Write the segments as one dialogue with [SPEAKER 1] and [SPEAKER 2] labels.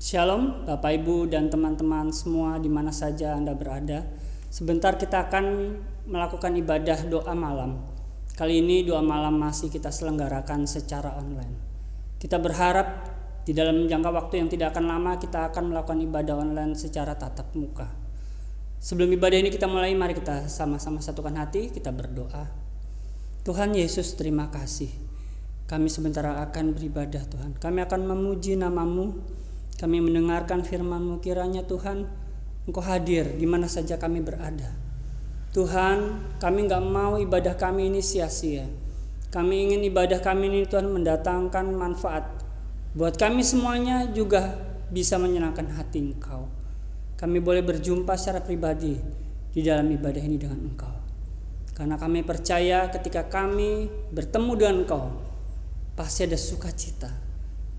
[SPEAKER 1] Shalom Bapak Ibu dan teman-teman semua di mana saja Anda berada. Sebentar kita akan melakukan ibadah doa malam. Kali ini doa malam masih kita selenggarakan secara online. Kita berharap di dalam jangka waktu yang tidak akan lama kita akan melakukan ibadah online secara tatap muka. Sebelum ibadah ini kita mulai, mari kita sama-sama satukan hati, kita berdoa. Tuhan Yesus, terima kasih. Kami sebentar akan beribadah Tuhan. Kami akan memuji nama-Mu. Kami mendengarkan firman-Mu, kiranya Tuhan Engkau hadir di mana saja kami berada. Tuhan, kami gak mau ibadah kami ini sia-sia. Kami ingin ibadah kami ini Tuhan mendatangkan manfaat buat kami semuanya, juga bisa menyenangkan hati Engkau. Kami boleh berjumpa secara pribadi di dalam ibadah ini dengan Engkau. Karena kami percaya ketika kami bertemu dengan Engkau, pasti ada sukacita,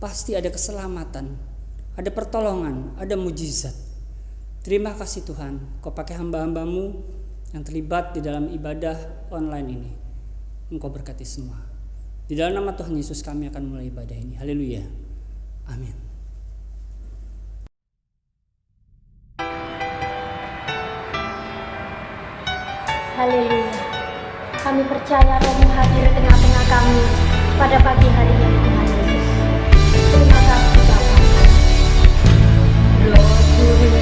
[SPEAKER 1] pasti ada keselamatan, ada pertolongan, ada mujizat. Terima kasih Tuhan, Kau pakai hamba-hamba-Mu yang terlibat di dalam ibadah online ini. Engkau berkati semua. Di dalam nama Tuhan Yesus kami akan mulai ibadah ini. Haleluya. Amin.
[SPEAKER 2] Haleluya. Kami percaya Roh-Mu hadir tengah-tengah kami pada pagi hari ini, Tuhan Yesus. Terima kasih Bapa. Roh Kudus,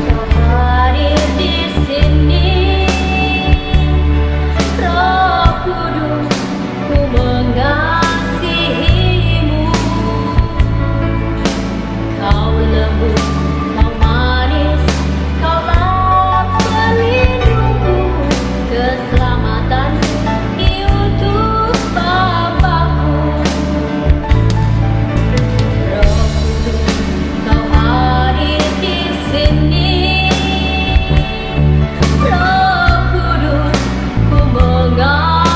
[SPEAKER 2] Kau hadir di sini. Roh Kudus, ku mengasihi-Mu. Kau lembut, Kau manis, Kaulah pelindungku, keselamatan diutus Bapa-Ku. Roh Kudus, Kau hadir di sini. Roh Kudus, ku mengasihi-Mu.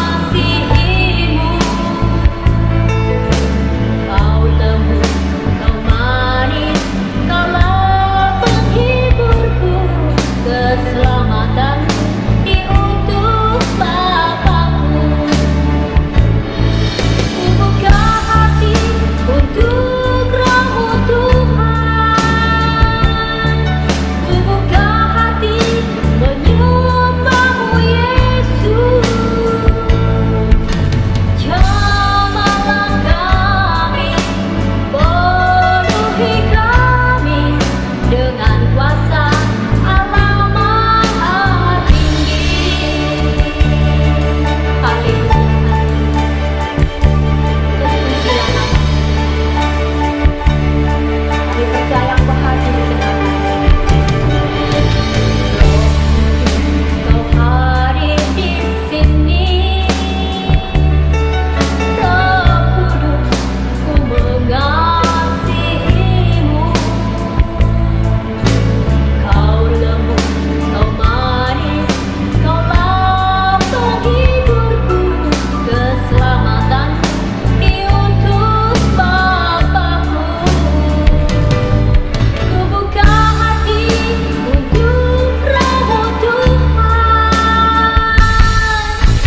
[SPEAKER 2] Kau lembut, Kau manis, Kaulah penghiburku, keselamatan diutus Bapa-Ku. Ku buka hati untuk Roh-Mu Tuhan. Ku buka hati menyembah-Mu Yesus. Jamalah kami, penuhi kami dengan kuasa Allah Maha Tinggi. Haleluya. Terpujilah nama-Mu. Kami percaya Engkau hadir di tengah kami. Roh Kudus, Kau hadir di sini. Roh Kudus, ku mengasihi-Mu. Kau lembut, Kau manis, Kaulah penghiburku, keselamatan diutus Bapa-Ku. Ku buka hati untuk Roh-Mu Tuhan.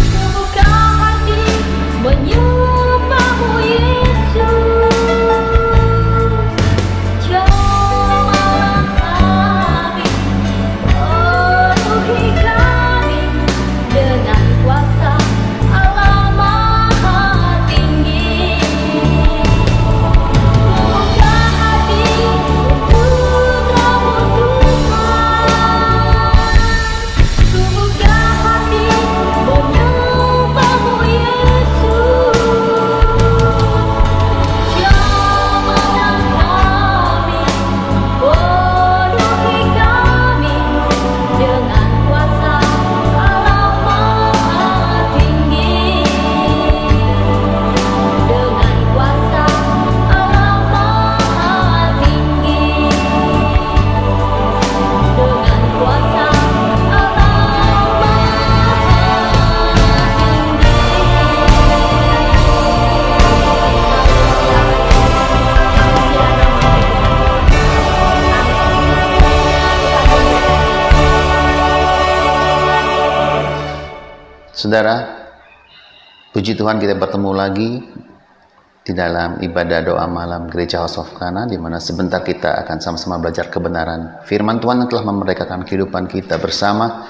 [SPEAKER 2] Ku buka hati menyembah-Mu Yesus. Jamalah kami, penuhi kami dengan kuasa Allah Maha Tinggi. Buka hati untuk Roh-Mu Tuhan. Ku buka hati menyembah-Mu Yesus. Jamalah kami, penuhi kami dengan kuasa Allah Maha Tinggi. Dengan kuasa Allah Maha Tinggi. Dengan kuasa Allah
[SPEAKER 3] Saudara, puji Tuhan kita bertemu lagi di dalam ibadah doa malam Gereja House of Kana, di mana sebentar kita akan sama-sama belajar kebenaran firman Tuhan yang telah memerdekakan kehidupan kita. Bersama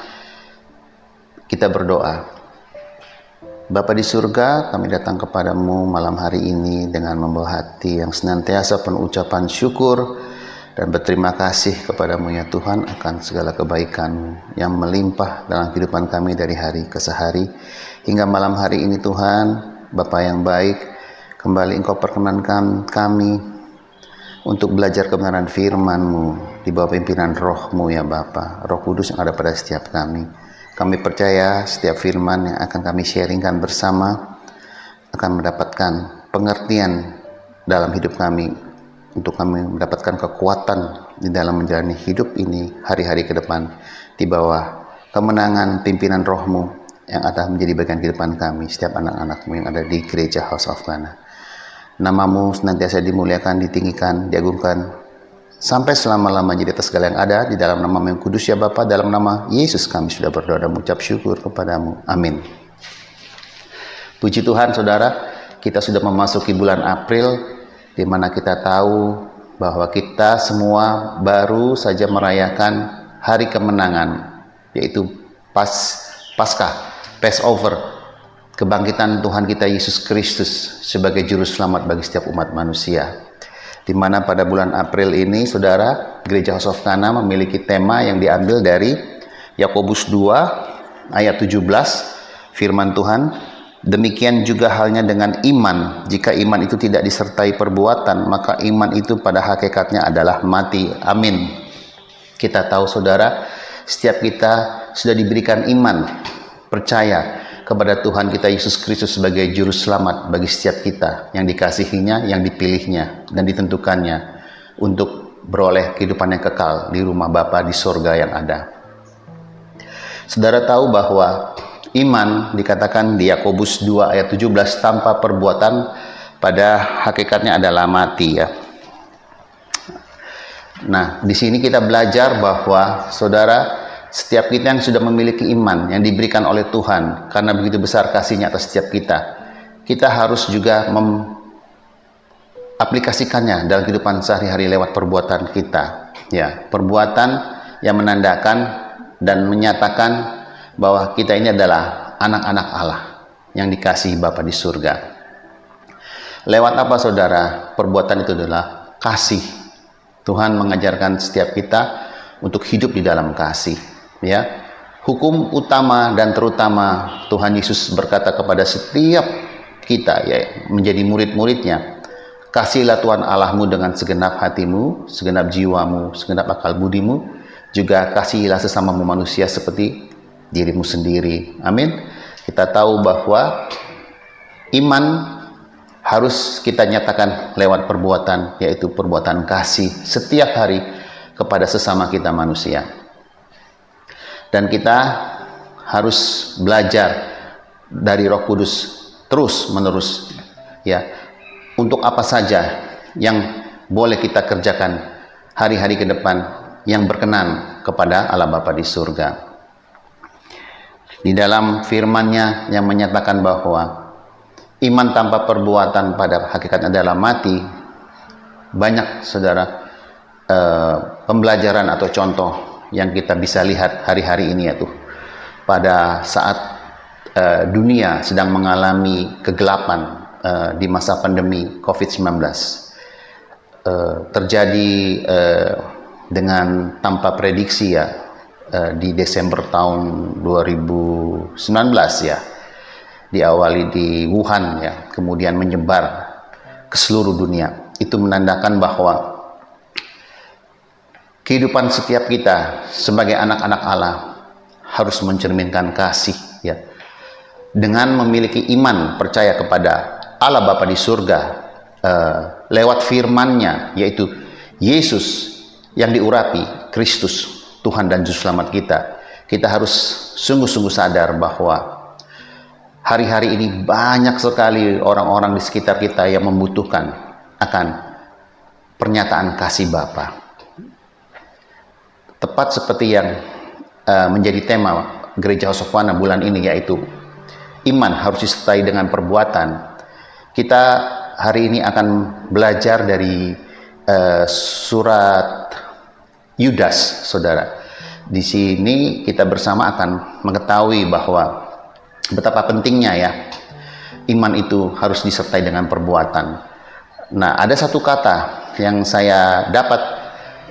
[SPEAKER 3] kita berdoa. Bapa di surga, kami datang kepadamu malam hari ini dengan membawa hati yang senantiasa penuh ucapan syukur dan berterima kasih kepadamu ya Tuhan akan segala kebaikan yang melimpah dalam kehidupan kami dari hari ke hari. Hingga malam hari ini Tuhan, Bapa yang baik, kembali Engkau perkenankan kami untuk belajar kebenaran firman-Mu di bawah pimpinan Roh-Mu ya Bapa, Roh Kudus yang ada pada setiap kami. Kami percaya setiap firman yang akan kami sharingkan bersama akan mendapatkan pengertian dalam hidup kami, untuk kami mendapatkan kekuatan di dalam menjalani hidup ini hari-hari ke depan di bawah kemenangan pimpinan Roh-Mu yang akan menjadi bagian kehidupan kami, setiap anak-anak-Mu yang ada di Gereja House of Kana. Nama-Mu senantiasa dimuliakan, ditinggikan, diagungkan sampai selama-lamanya di atas segala yang ada, di dalam nama yang kudus ya Bapa, dalam nama Yesus kami sudah berdoa dan mengucap syukur kepadamu. Amin. Puji Tuhan saudara, kita sudah memasuki bulan April, di mana kita tahu bahwa kita semua baru saja merayakan hari kemenangan, yaitu Paskah, Passover, kebangkitan Tuhan kita Yesus Kristus sebagai juru selamat bagi setiap umat manusia. Di mana pada bulan April ini, saudara, Gereja House of Kana memiliki tema yang diambil dari Yakobus 2 ayat 17, firman Tuhan, demikian juga halnya dengan iman, jika iman itu tidak disertai perbuatan, maka iman itu pada hakikatnya adalah mati. Amin. Kita tahu saudara, setiap kita sudah diberikan iman, percaya kepada Tuhan kita Yesus Kristus sebagai juru selamat bagi setiap kita yang dikasihinya, yang dipilihnya dan ditentukannya untuk beroleh kehidupan yang kekal di rumah Bapa di sorga yang ada. Saudara tahu bahwa iman dikatakan di Yakobus 2 ayat 17 tanpa perbuatan pada hakikatnya adalah mati ya. Nah, di sini kita belajar bahwa saudara, setiap kita yang sudah memiliki iman yang diberikan oleh Tuhan karena begitu besar kasih-Nya atas setiap kita harus juga aplikasikannya dalam kehidupan sehari-hari lewat perbuatan kita. Ya, perbuatan yang menandakan dan menyatakan bahwa kita ini adalah anak-anak Allah yang dikasihi Bapa di surga. Lewat apa saudara? Perbuatan itu adalah kasih. Tuhan mengajarkan setiap kita untuk hidup di dalam kasih. Ya, hukum utama dan terutama Tuhan Yesus berkata kepada setiap kita ya menjadi murid-muridnya, kasihilah Tuhan Allahmu dengan segenap hatimu, segenap jiwamu, segenap akal budimu, juga kasihilah sesamamu manusia seperti dirimu sendiri. Amin. Kita tahu bahwa iman harus kita nyatakan lewat perbuatan, yaitu perbuatan kasih setiap hari kepada sesama kita manusia. Dan kita harus belajar dari Roh Kudus terus menerus ya, untuk apa saja yang boleh kita kerjakan hari-hari ke depan yang berkenan kepada Allah Bapa di surga. Di dalam firman-Nya yang menyatakan bahwa iman tanpa perbuatan pada hakikatnya adalah mati, banyak saudara pembelajaran atau contoh yang kita bisa lihat hari-hari ini, yaitu pada saat dunia sedang mengalami kegelapan di masa pandemi COVID-19, terjadi dengan tanpa prediksi ya, di Desember tahun 2019 ya, diawali di Wuhan ya, kemudian menyebar ke seluruh dunia. Itu menandakan bahwa kehidupan setiap kita sebagai anak-anak Allah harus mencerminkan kasih ya. Dengan memiliki iman percaya kepada Allah Bapa di surga lewat firman-Nya, yaitu Yesus yang diurapi, Kristus Tuhan dan Juru Selamat kita harus sungguh-sungguh sadar bahwa hari-hari ini banyak sekali orang-orang di sekitar kita yang membutuhkan akan pernyataan kasih Bapa. Tepat seperti yang menjadi tema Gereja House of Kana bulan ini, yaitu iman harus disertai dengan perbuatan. Kita hari ini akan belajar dari surat Yudas, saudara. Di sini kita bersama akan mengetahui bahwa betapa pentingnya ya iman itu harus disertai dengan perbuatan. Nah, ada satu kata yang saya dapat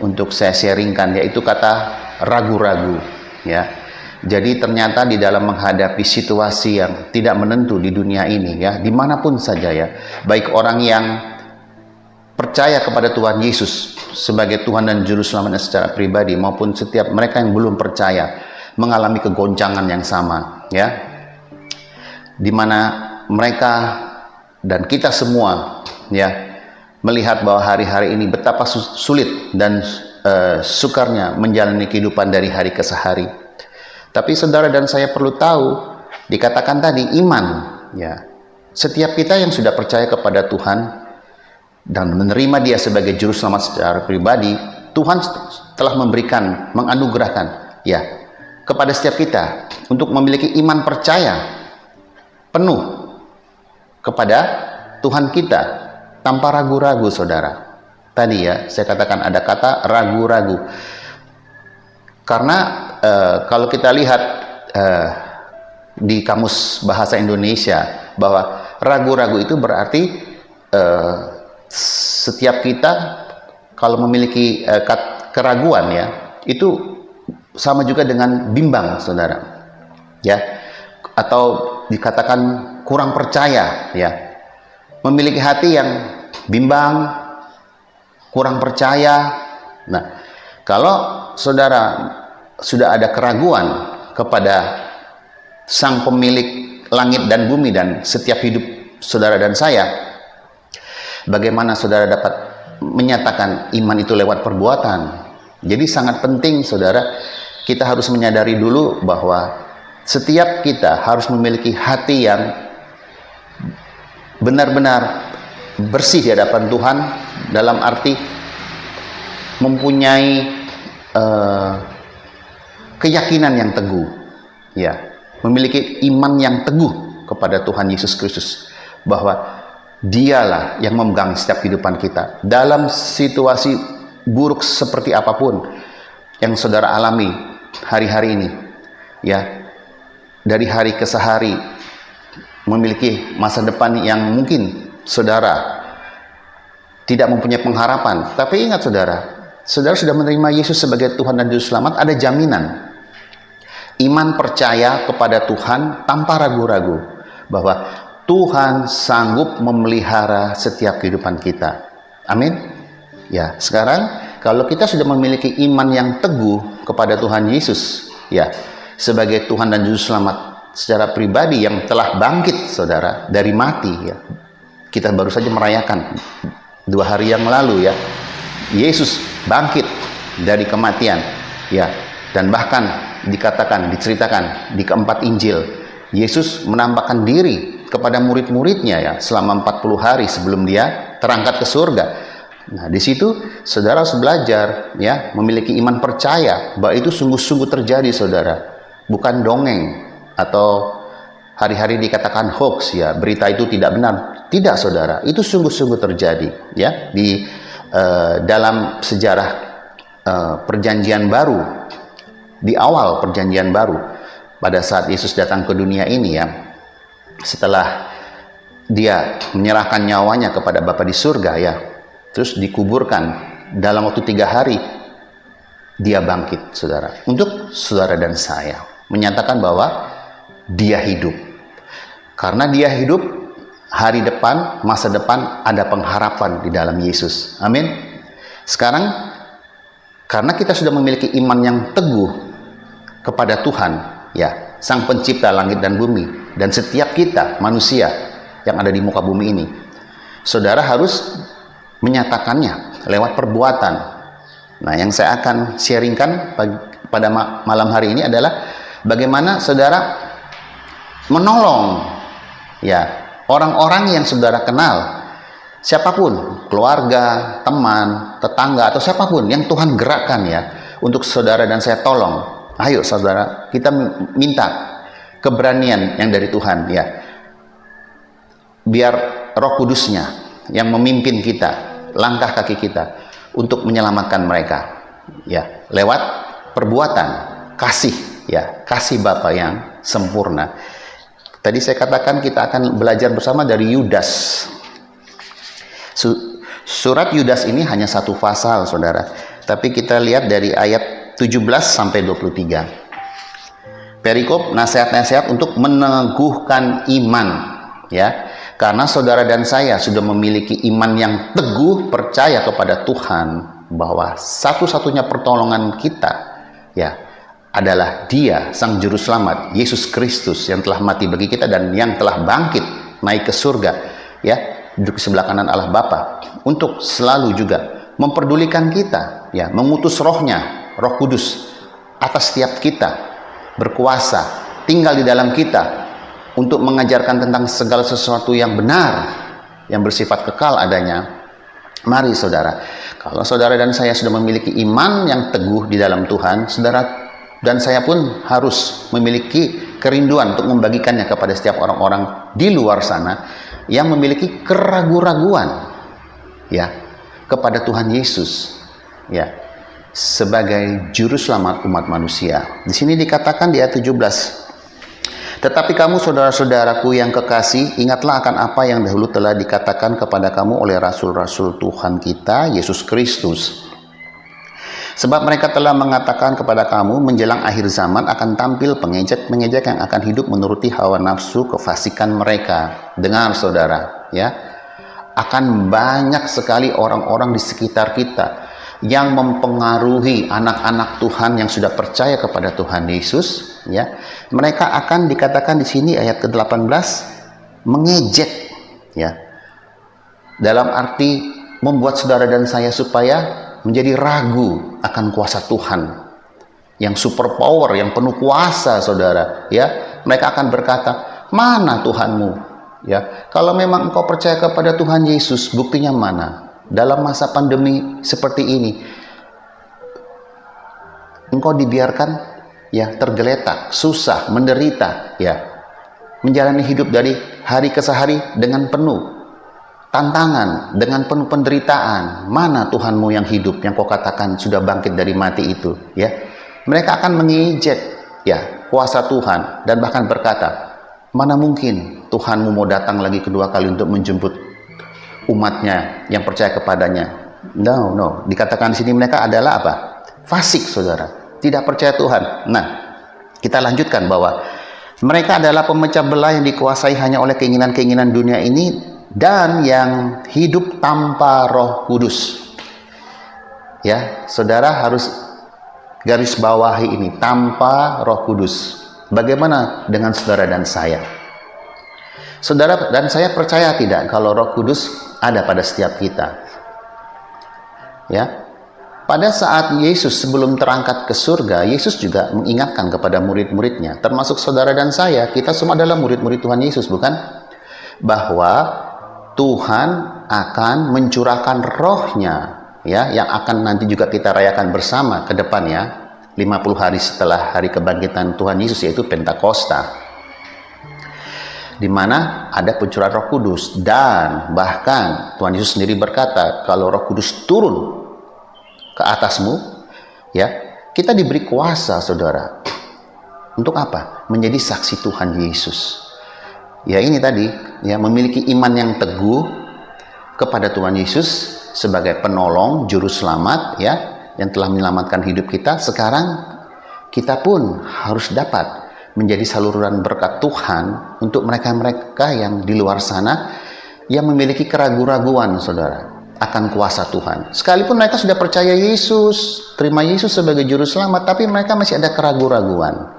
[SPEAKER 3] untuk saya sharingkan, yaitu kata ragu-ragu ya. Jadi ternyata di dalam menghadapi situasi yang tidak menentu di dunia ini ya, dimanapun saja ya, baik orang yang percaya kepada Tuhan Yesus sebagai Tuhan dan Juru Selamatnya secara pribadi, maupun setiap mereka yang belum percaya mengalami kegoncangan yang sama ya, dimana mereka dan kita semua ya melihat bahwa hari-hari ini betapa sulit dan sukarnya menjalani kehidupan dari hari ke hari. Tapi saudara dan saya perlu tahu, dikatakan tadi iman ya. Setiap kita yang sudah percaya kepada Tuhan dan menerima Dia sebagai juru selamat secara pribadi, Tuhan telah memberikan, menganugerahkan ya kepada setiap kita untuk memiliki iman percaya penuh kepada Tuhan kita tanpa ragu-ragu, saudara. Tadi ya saya katakan ada kata ragu-ragu. Karena kalau kita lihat di Kamus Bahasa Indonesia bahwa ragu-ragu itu berarti setiap kita kalau memiliki keraguan ya, itu sama juga dengan bimbang, saudara ya, atau dikatakan kurang percaya ya, memiliki hati yang bimbang, kurang percaya. Nah, kalau saudara sudah ada keraguan kepada Sang Pemilik langit dan bumi dan setiap hidup saudara dan saya, bagaimana saudara dapat menyatakan iman itu lewat perbuatan? Jadi sangat penting, saudara, kita harus menyadari dulu bahwa setiap kita harus memiliki hati yang benar-benar bersih di hadapan Tuhan, dalam arti mempunyai keyakinan yang teguh ya, memiliki iman yang teguh kepada Tuhan Yesus Kristus, bahwa Dialah yang memegang setiap kehidupan kita dalam situasi buruk seperti apapun yang saudara alami hari-hari ini ya, dari hari ke hari, memiliki masa depan yang mungkin saudara tidak mempunyai pengharapan. Tapi ingat saudara, saudara sudah menerima Yesus sebagai Tuhan dan Juru Selamat, ada jaminan iman percaya kepada Tuhan tanpa ragu-ragu bahwa Tuhan sanggup memelihara setiap kehidupan kita. Amin. Ya, sekarang kalau kita sudah memiliki iman yang teguh kepada Tuhan Yesus ya sebagai Tuhan dan Juru Selamat secara pribadi yang telah bangkit, saudara, dari mati ya. Kita baru saja merayakan 2 hari yang lalu ya, Yesus bangkit dari kematian ya, dan bahkan dikatakan, diceritakan di keempat Injil, Yesus menampakkan diri kepada murid-muridnya ya selama 40 hari sebelum Dia terangkat ke surga. Nah, di situ saudara harus belajar ya, memiliki iman percaya bahwa itu sungguh-sungguh terjadi, saudara, bukan dongeng atau hari-hari dikatakan hoax ya, berita itu tidak benar. Tidak, saudara, itu sungguh-sungguh terjadi ya di dalam sejarah perjanjian baru. Di awal perjanjian baru, pada saat Yesus datang ke dunia ini ya, setelah Dia menyerahkan nyawanya kepada Bapa di surga ya, terus dikuburkan, dalam waktu 3 hari Dia bangkit, saudara, untuk saudara dan saya, menyatakan bahwa Dia hidup. Karena Dia hidup, hari depan, masa depan ada pengharapan di dalam Yesus. Amin. Sekarang karena kita sudah memiliki iman yang teguh kepada Tuhan ya, Sang Pencipta langit dan bumi, dan setiap kita manusia yang ada di muka bumi ini, saudara harus menyatakannya lewat perbuatan. Nah, yang saya akan sharingkan pada malam hari ini adalah bagaimana saudara menolong ya orang-orang yang saudara kenal, siapapun, keluarga, teman, tetangga, atau siapapun yang Tuhan gerakkan ya untuk saudara dan saya tolong. Ayo saudara, kita minta keberanian yang dari Tuhan ya, biar Roh Kudusnya yang memimpin kita, langkah kaki kita untuk menyelamatkan mereka, ya, lewat perbuatan kasih, ya, kasih Bapa yang sempurna. Tadi saya katakan kita akan belajar bersama dari Yudas. Surat Yudas ini hanya satu pasal, saudara, tapi kita lihat dari ayat 17 sampai 23. Perikop nasihat-nasihat untuk meneguhkan iman, ya, karena saudara dan saya sudah memiliki iman yang teguh, percaya kepada Tuhan bahwa satu-satunya pertolongan kita, ya, adalah Dia, Sang Juru Selamat, Yesus Kristus, yang telah mati bagi kita dan yang telah bangkit naik ke surga, ya, duduk di sebelah kanan Allah Bapa, untuk selalu juga memperdulikan kita, ya, mengutus Roh-Nya, Roh Kudus atas setiap kita, berkuasa, tinggal di dalam kita untuk mengajarkan tentang segala sesuatu yang benar, yang bersifat kekal adanya. Mari saudara, kalau saudara dan saya sudah memiliki iman yang teguh di dalam Tuhan, saudara dan saya pun harus memiliki kerinduan untuk membagikannya kepada setiap orang-orang di luar sana yang memiliki keraguan-raguan, ya, kepada Tuhan Yesus, ya, sebagai juru selamat umat manusia. Di sini dikatakan di ayat 17, tetapi kamu saudara-saudaraku yang kekasih, ingatlah akan apa yang dahulu telah dikatakan kepada kamu oleh rasul-rasul Tuhan kita Yesus Kristus. Sebab mereka telah mengatakan kepada kamu menjelang akhir zaman akan tampil pengejek-pengejek yang akan hidup menuruti hawa nafsu kefasikan mereka. Dengar saudara, ya, akan banyak sekali orang-orang di sekitar kita yang mempengaruhi anak-anak Tuhan yang sudah percaya kepada Tuhan Yesus, ya. Mereka akan dikatakan di sini ayat ke-18 mengejek, ya. Dalam arti membuat saudara dan saya supaya menjadi ragu akan kuasa Tuhan yang super power, yang penuh kuasa, saudara, ya. Mereka akan berkata, "Mana Tuhanmu?" Ya, kalau memang engkau percaya kepada Tuhan Yesus, buktinya mana? Dalam masa pandemi seperti ini, engkau dibiarkan, ya, tergeletak, susah, menderita, ya, menjalani hidup dari hari ke hari dengan penuh tantangan, dengan penuh penderitaan. Mana Tuhanmu yang hidup, yang kau katakan sudah bangkit dari mati itu, ya? Mereka akan mengejek, ya, kuasa Tuhan dan bahkan berkata, mana mungkin Tuhanmu mau datang lagi kedua kali untuk menjemput umatnya yang percaya kepadanya. No. Dikatakan di sini mereka adalah apa? Fasik, saudara. Tidak percaya Tuhan. Nah, kita lanjutkan bahwa mereka adalah pemecah belah yang dikuasai hanya oleh keinginan-keinginan dunia ini dan yang hidup tanpa Roh Kudus. Ya, saudara harus garis bawahi ini, tanpa Roh Kudus. Bagaimana dengan saudara dan saya? Saudara dan saya percaya tidak kalau Roh Kudus ada pada setiap kita. Ya. Pada saat Yesus sebelum terangkat ke surga, Yesus juga mengingatkan kepada murid-muridnya, termasuk saudara dan saya, kita semua adalah murid-murid Tuhan Yesus, bukan? Bahwa Tuhan akan mencurahkan Roh-Nya, ya, yang akan nanti juga kita rayakan bersama ke depannya, 50 hari setelah hari kebangkitan Tuhan Yesus, yaitu Pentakosta, di mana ada pencurahan Roh Kudus. Dan bahkan Tuhan Yesus sendiri berkata, kalau Roh Kudus turun ke atasmu, ya, kita diberi kuasa, saudara. Untuk apa? Menjadi saksi Tuhan Yesus. Ya, ini tadi, ya, memiliki iman yang teguh kepada Tuhan Yesus sebagai penolong, juru selamat, ya, yang telah menyelamatkan hidup kita. Sekarang kita pun harus dapat menjadi saluran berkat Tuhan untuk mereka-mereka yang di luar sana yang memiliki keraguan-raguan, saudara, akan kuasa Tuhan. Sekalipun mereka sudah percaya Yesus, terima Yesus sebagai juru selamat, tapi mereka masih ada keraguan-raguan.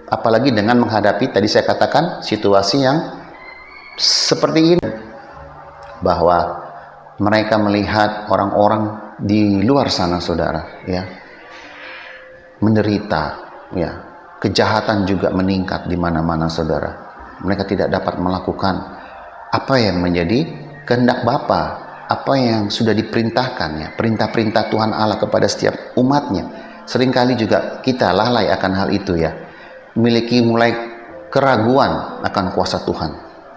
[SPEAKER 3] Apalagi dengan menghadapi, tadi saya katakan, situasi yang seperti ini, bahwa mereka melihat orang-orang di luar sana, saudara, ya, menderita, ya, kejahatan juga meningkat di mana-mana, saudara. Mereka tidak dapat melakukan apa yang menjadi kehendak Bapa, apa yang sudah diperintahkan, ya, perintah-perintah Tuhan Allah kepada setiap umatnya. Seringkali juga kita lalai akan hal itu, ya, memiliki mulai keraguan akan kuasa Tuhan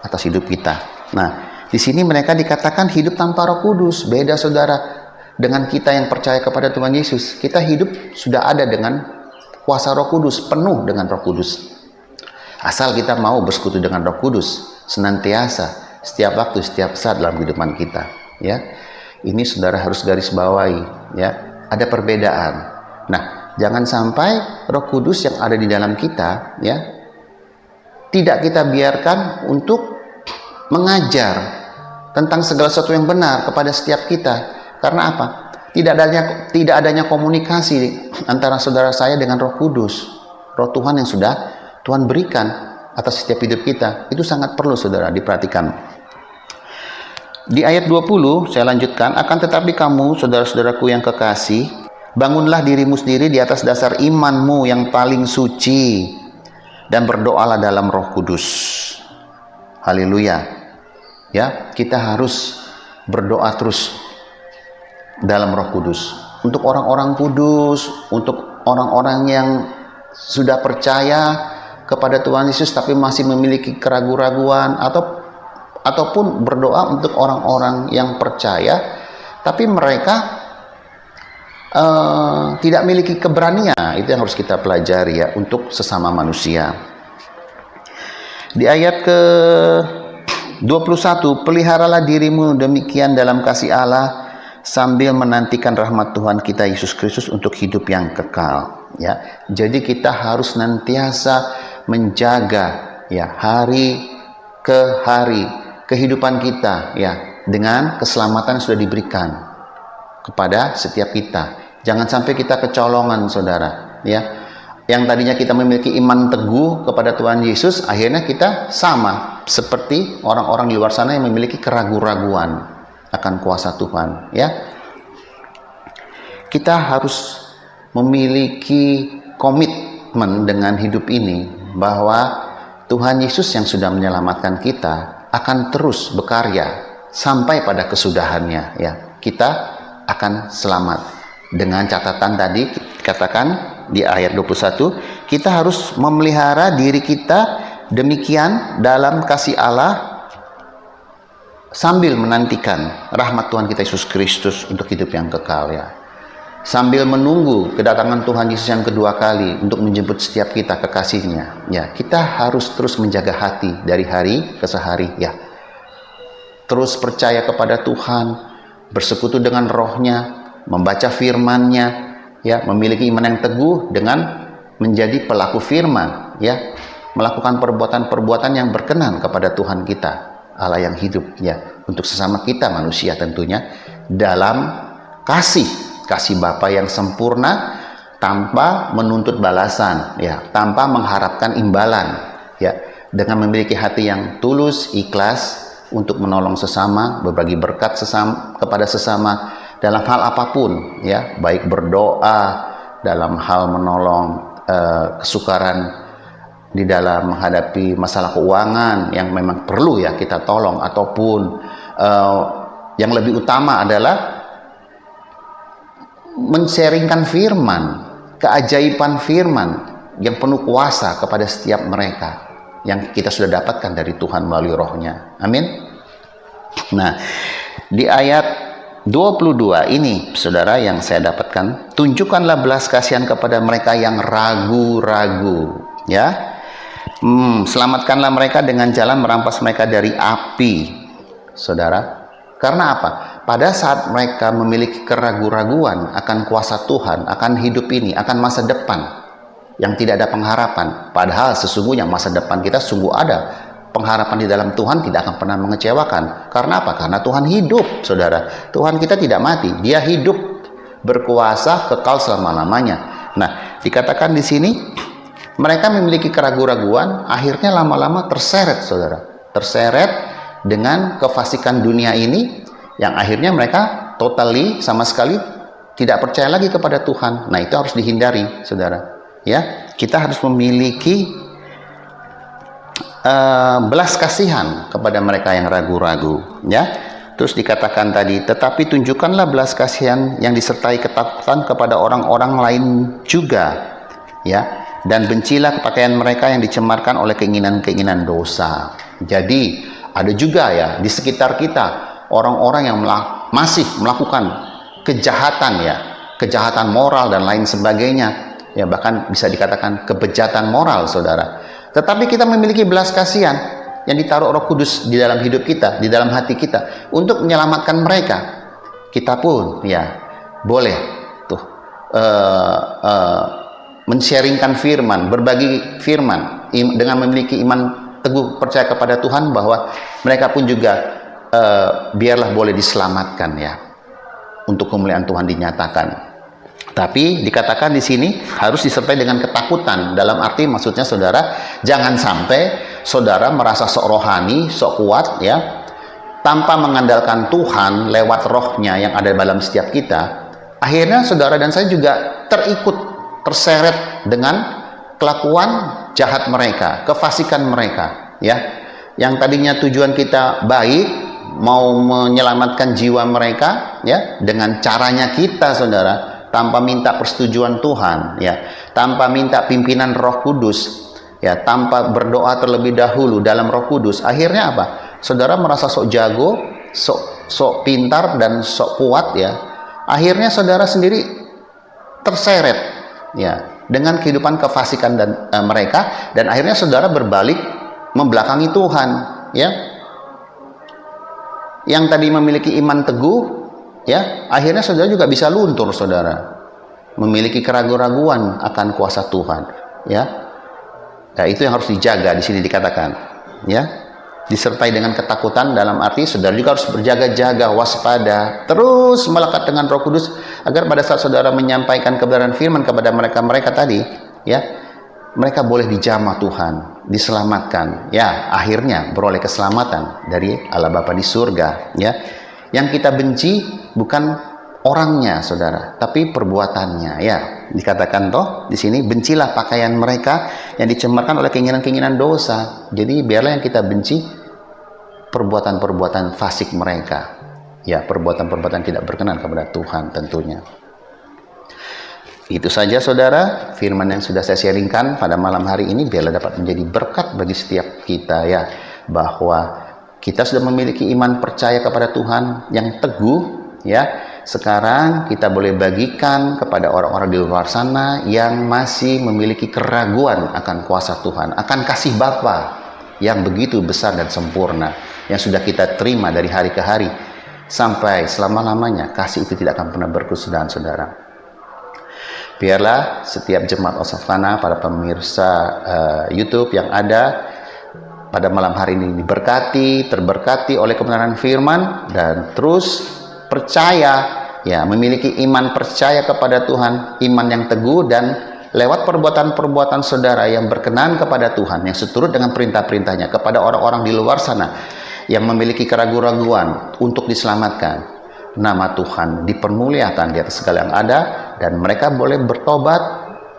[SPEAKER 3] atas hidup kita. Nah, Di sini mereka dikatakan hidup tanpa Roh Kudus. Beda saudara dengan kita yang percaya kepada Tuhan Yesus. Kita hidup sudah ada dengan kuasa Roh Kudus, penuh dengan Roh Kudus. Asal kita mau bersekutu dengan Roh Kudus senantiasa, setiap waktu, setiap saat dalam kehidupan kita. Ya, ini saudara harus garis bawahi. Ya, ada perbedaan. Nah, jangan sampai Roh Kudus yang ada di dalam kita, ya, tidak kita biarkan untuk mengajar tentang segala sesuatu yang benar kepada setiap kita. Karena apa? Tidak adanya komunikasi antara saudara saya dengan Roh Kudus, Roh Tuhan yang sudah Tuhan berikan atas setiap hidup kita. Itu sangat perlu saudara diperhatikan. Di ayat 20 saya lanjutkan, akan tetapi kamu saudara-saudaraku yang kekasih, bangunlah dirimu sendiri di atas dasar imanmu yang paling suci dan berdoalah dalam Roh Kudus. Haleluya. Ya, kita harus berdoa terus dalam Roh Kudus. Untuk orang-orang kudus, untuk orang-orang yang sudah percaya kepada Tuhan Yesus tapi masih memiliki keraguan-raguan, ataupun berdoa untuk orang-orang yang percaya tapi mereka tidak memiliki keberanian. Itu yang harus kita pelajari ya, untuk sesama manusia. Di ayat ke 21, peliharalah dirimu demikian dalam kasih Allah sambil menantikan rahmat Tuhan kita Yesus Kristus untuk hidup yang kekal. Ya, jadi kita harus senantiasa menjaga ya hari ke hari kehidupan kita ya dengan keselamatan yang sudah diberikan kepada setiap kita. Jangan sampai kita kecolongan saudara ya. Yang tadinya kita memiliki iman teguh kepada Tuhan Yesus, akhirnya kita sama seperti orang-orang di luar sana yang memiliki keraguan-raguan akan kuasa Tuhan ya. Kita harus memiliki komitmen dengan hidup ini bahwa Tuhan Yesus yang sudah menyelamatkan kita akan terus berkarya sampai pada kesudahannya ya. Kita akan selamat. Dengan catatan tadi katakan di ayat 21, kita harus memelihara diri kita demikian dalam kasih Allah sambil menantikan rahmat Tuhan kita Yesus Kristus untuk hidup yang kekal ya. Sambil menunggu kedatangan Tuhan Yesus yang kedua kali untuk menjemput setiap kita kekasihnya ya. Kita harus terus menjaga hati dari hari ke sehari ya. Terus percaya kepada Tuhan, bersekutu dengan Roh-Nya, membaca firman-Nya ya, memiliki iman yang teguh dengan menjadi pelaku firman ya, melakukan perbuatan-perbuatan yang berkenan kepada Tuhan kita Allah yang hidup ya, untuk sesama kita manusia tentunya dalam kasih Bapa yang sempurna tanpa menuntut balasan ya, tanpa mengharapkan imbalan ya, dengan memiliki hati yang tulus, ikhlas untuk menolong sesama, berbagi berkat kepada sesama dalam hal apapun ya, baik berdoa dalam hal menolong kesukaran di dalam menghadapi masalah keuangan yang memang perlu ya kita tolong, ataupun yang lebih utama adalah men-sharingkan firman, keajaiban firman yang penuh kuasa kepada setiap mereka yang kita sudah dapatkan dari Tuhan melalui Roh-Nya. Amin. Nah, di ayat 22 ini saudara yang saya dapatkan, tunjukkanlah belas kasihan kepada mereka yang ragu-ragu ya. Selamatkanlah mereka dengan jalan merampas mereka dari api saudara. Karena apa? Pada saat mereka memiliki keraguan-raguan akan kuasa Tuhan, akan hidup ini, akan masa depan yang tidak ada pengharapan, padahal sesungguhnya masa depan kita sungguh ada. Pengharapan di dalam Tuhan tidak akan pernah mengecewakan. Karena apa? Karena Tuhan hidup, saudara. Tuhan kita tidak mati, Dia hidup, berkuasa, kekal selama-lamanya. Nah, dikatakan di sini mereka memiliki keraguan-raguan, akhirnya lama-lama terseret, saudara. Terseret dengan kefasikan dunia ini, yang akhirnya mereka totally sama sekali tidak percaya lagi kepada Tuhan. Nah, itu harus dihindari, saudara. Ya, kita harus memiliki belas kasihan kepada mereka yang ragu-ragu ya. Terus dikatakan tadi, tetapi tunjukkanlah belas kasihan yang disertai ketakutan kepada orang-orang lain juga ya, dan bencilah pakaian mereka yang dicemarkan oleh keinginan-keinginan dosa. Jadi ada juga ya di sekitar kita orang-orang yang masih melakukan kejahatan ya, kejahatan moral dan lain sebagainya ya, bahkan bisa dikatakan kebejatan moral saudara. Tetapi kita memiliki belas kasihan yang ditaruh Roh Kudus di dalam hidup kita, di dalam hati kita untuk menyelamatkan mereka. Kita pun ya boleh tuh men-sharingkan firman, berbagi firman dengan memiliki iman teguh percaya kepada Tuhan bahwa mereka pun juga biarlah boleh diselamatkan ya, untuk kemuliaan Tuhan dinyatakan. Tapi dikatakan di sini harus disertai dengan ketakutan, dalam arti maksudnya saudara jangan sampai saudara merasa sok rohani, sok kuat ya, tanpa mengandalkan Tuhan lewat rohnya yang ada dalam setiap kita. Akhirnya saudara dan saya juga terseret dengan kelakuan jahat mereka, kefasikan mereka ya, yang tadinya tujuan kita baik, mau menyelamatkan jiwa mereka ya, dengan caranya kita saudara, tanpa minta persetujuan Tuhan ya, tanpa minta pimpinan Roh Kudus ya, tanpa berdoa terlebih dahulu dalam Roh Kudus. Akhirnya apa? Saudara merasa sok jago, sok pintar dan sok kuat ya. Akhirnya saudara sendiri terseret ya dengan kehidupan kefasikan dan mereka, dan akhirnya saudara berbalik membelakangi Tuhan ya. Yang tadi memiliki iman teguh ya, akhirnya saudara juga bisa luntur saudara, memiliki keraguan-raguan akan kuasa Tuhan ya. Nah, itu yang harus dijaga di sini dikatakan ya, disertai dengan ketakutan, dalam arti saudara juga harus berjaga-jaga, waspada, terus melekat dengan Roh Kudus, agar pada saat saudara menyampaikan kebenaran firman kepada mereka tadi ya, mereka boleh dijamah Tuhan, diselamatkan ya, akhirnya beroleh keselamatan dari Allah Bapa di surga ya. Yang kita benci bukan orangnya saudara, tapi perbuatannya ya. Dikatakan toh di sini, bencilah pakaian mereka yang dicemarkan oleh keinginan-keinginan dosa. Jadi biarlah yang kita benci perbuatan-perbuatan fasik mereka ya, perbuatan-perbuatan tidak berkenan kepada Tuhan tentunya. Itu saja saudara firman yang sudah saya sharingkan pada malam hari ini, biarlah dapat menjadi berkat bagi setiap kita ya, bahwa kita sudah memiliki iman percaya kepada Tuhan yang teguh ya. Sekarang kita boleh bagikan kepada orang-orang di luar sana yang masih memiliki keraguan akan kuasa Tuhan, akan kasih Bapa yang begitu besar dan sempurna yang sudah kita terima dari hari ke hari sampai selama-lamanya. Kasih itu tidak akan pernah berkesudahan saudara. Biarlah setiap jemaat Osofkana, para pemirsa YouTube yang ada pada malam hari ini diberkati, terberkati oleh kebenaran firman, dan terus percaya ya, memiliki iman percaya kepada Tuhan, iman yang teguh, dan lewat perbuatan-perbuatan saudara yang berkenan kepada Tuhan, yang seturut dengan perintah-perintahnya, kepada orang-orang di luar sana yang memiliki keraguan-raguan untuk diselamatkan, nama Tuhan dipermuliakan di atas segala yang ada, dan mereka boleh bertobat,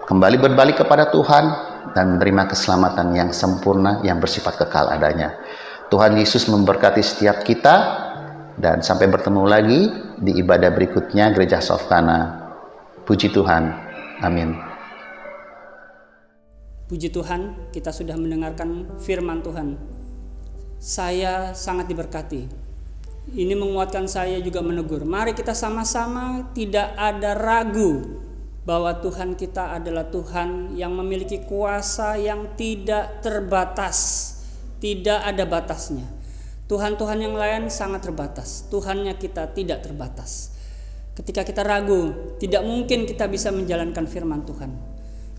[SPEAKER 3] kembali berbalik kepada Tuhan, dan menerima keselamatan yang sempurna yang bersifat kekal adanya. Tuhan Yesus memberkati setiap kita, dan sampai bertemu lagi di ibadah berikutnya Gereja Osofkana. Puji Tuhan. Amin.
[SPEAKER 1] Puji Tuhan, kita sudah mendengarkan firman Tuhan. Saya sangat diberkati. Ini menguatkan saya juga menegur. Mari kita sama-sama tidak ada ragu bahwa Tuhan kita adalah Tuhan yang memiliki kuasa yang tidak terbatas. Tidak ada batasnya. Tuhan-Tuhan yang lain sangat terbatas, Tuhannya kita tidak terbatas. Ketika kita ragu, tidak mungkin kita bisa menjalankan firman Tuhan.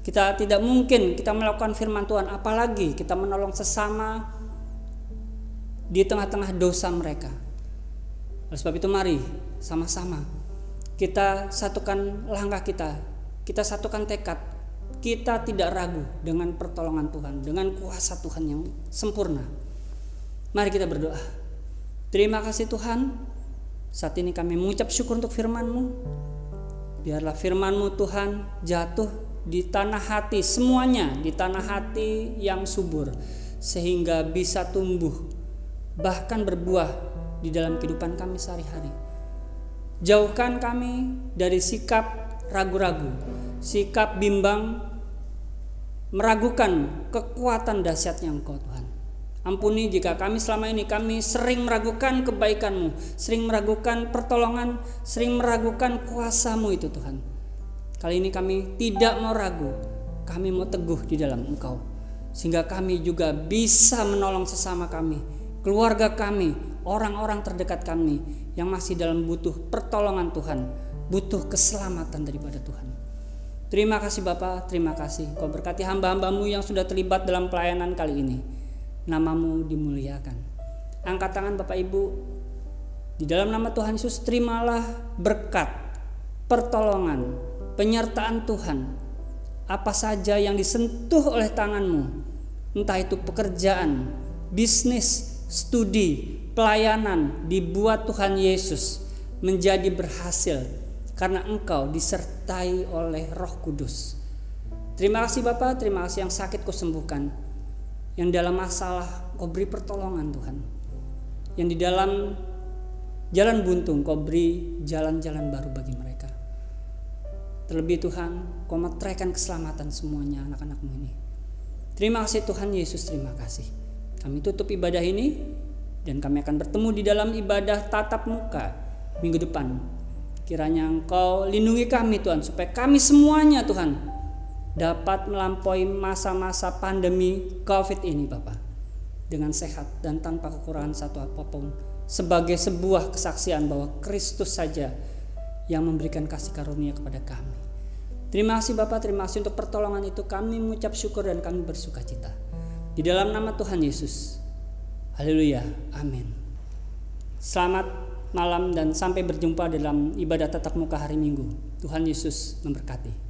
[SPEAKER 1] Kita tidak mungkin kita melakukan firman Tuhan, apalagi kita menolong sesama di tengah-tengah dosa mereka. Oleh sebab itu mari sama-sama kita satukan langkah kita satukan tekad, kita tidak ragu dengan pertolongan Tuhan, dengan kuasa Tuhan yang sempurna. Mari kita berdoa. Terima kasih Tuhan, saat ini kami mengucap syukur untuk firman-Mu. Biarlah firman-Mu Tuhan jatuh di tanah hati, semuanya di tanah hati yang subur, sehingga bisa tumbuh, bahkan berbuah di dalam kehidupan kami sehari-hari. Jauhkan kami dari sikap ragu-ragu, sikap bimbang, meragukan kekuatan dahsyatnya Engkau Tuhan. Ampuni jika kami selama ini kami sering meragukan kebaikan-Mu, sering meragukan pertolongan, sering meragukan kuasa-Mu itu Tuhan. Kali ini kami tidak mau ragu, kami mau teguh di dalam Engkau. Sehingga kami juga bisa menolong sesama kami, keluarga kami, orang-orang terdekat kami yang masih dalam butuh pertolongan Tuhan, butuh keselamatan daripada Tuhan. Terima kasih Bapa, terima kasih. Kau berkati hamba-hamba-Mu yang sudah terlibat dalam pelayanan kali ini. Nama-Mu dimuliakan. Angkat tangan Bapak Ibu. Di dalam nama Tuhan Yesus, terimalah berkat, pertolongan, penyertaan Tuhan. Apa saja yang disentuh oleh tangan-Mu, entah itu pekerjaan, bisnis, studi, pelayanan, dibuat Tuhan Yesus menjadi berhasil karena Engkau disertai oleh Roh Kudus. Terima kasih Bapa, terima kasih yang sakit Kau sembuhkan. Yang dalam masalah Kau beri pertolongan Tuhan. Yang di dalam jalan buntung Kau beri jalan-jalan baru bagi mereka. Terlebih Tuhan, Kau meteraikan keselamatan semuanya anak-anak-Mu ini. Terima kasih Tuhan Yesus, terima kasih. Kami tutup ibadah ini dan kami akan bertemu di dalam ibadah tatap muka minggu depan. Kiranya Engkau lindungi kami Tuhan, supaya kami semuanya Tuhan dapat melampaui masa-masa pandemi COVID ini Bapa dengan sehat dan tanpa kekurangan satu apapun, sebagai sebuah kesaksian bahwa Kristus saja yang memberikan kasih karunia kepada kami. Terima kasih Bapa, terima kasih untuk pertolongan itu. Kami mengucap syukur dan kami bersukacita di dalam nama Tuhan Yesus. Haleluya, amin. Selamat malam dan sampai berjumpa dalam ibadah tatap muka hari Minggu. Tuhan Yesus memberkati.